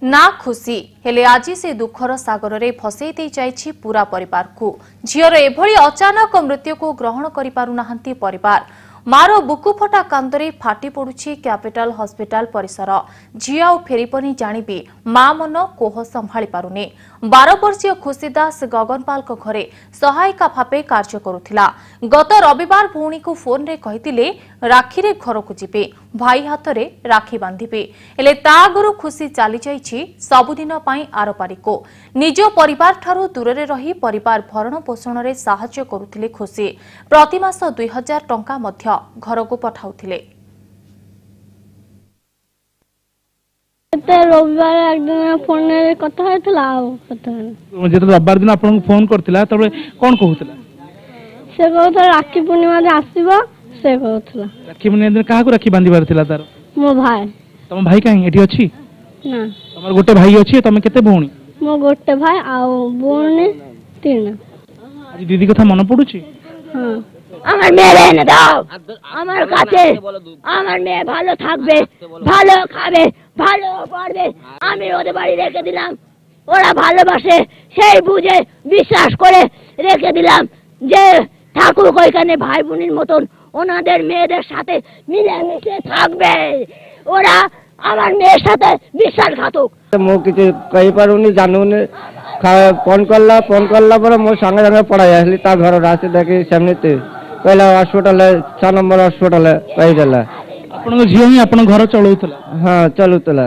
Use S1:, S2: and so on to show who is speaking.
S1: ना खुशी हेले आज से दुखर सागर में फसई दे जाइछि पूरा परिवार को। झीर एभली अचानक मृत्यु को ग्रहण करि पारु नाहंती परिवार। मार बुकु फटा कांदरे फाटी पड़ुछि कैपिटल हॉस्पिटल परिसर। झी आउ फेरिपनी जानिबी मां मन कोह संभाली पारुनी। 12 वर्षीय खुशी दास गगनपाल को घरे सहायिका भावे कार्य करुथिला। गत रविवार भौणी को फोन रे कहितिले राखी रे घर को जिबे, भाई हाथ रे राखी बांधिबे। हेले ता आगरु खुशी चली जाइछि सबुदिन पई आरपारी को। निज परिवार ठारू दूर रे रही परिवार भरण पोषण रे सहायता करुथिले खुशी। प्रति मास 2000 टंका मध्य घर को पठाउथिले।
S2: रविवार एक दिन फोन रे कथा होतला जे
S3: रविवार दिन आपन फोन करथिला तबे कोन कहउतला
S2: से कहउतला राखी पूर्णिमा जे आसीबो से कहउतला।
S3: राखी पूर्णिमा दिन काहा को राखी बांधिबार थिला तार?
S2: मो भाई।
S3: तम भाई काहे एठी अछि?
S2: ना
S3: तमर गोटे भाई अछि। तमे केते भौणी?
S2: मो गोटे भाई आ भौणी 3।
S3: आज दीदी कथा मन पडुछि?
S2: हां আমার মেয়ে এনে দাও আমার কাছে। আমার মেয়ে ভালো থাকবে, ভালো খাবে, ভালো পড়বে। আমি ওদের বাড়ি রেখে দিলাম, ওরা ভালোবাসে সেই বুঝে বিশ্বাস করে রেখে দিলাম যে ঠাকুর ওইখানে ভাই বোনের মতন ওনাদের মেয়েদের সাথে মিলেমিশে থাকবে। ওরা আমার মেয়ের সাথে বিশ্বাসঘাতক।
S4: মো কিছু কই পারুনি জানুনি। ফোন করলা পরে মো সঙ্গে সঙ্গে পড়াই আসলি তা ঘর আসে দেখি সামনেতে कहला हॉस्पिटल 6 नंबर हॉस्पिटल कही देला।
S3: आपन झियो ही आपन घर चलौतला?
S4: हाँ चलुतला।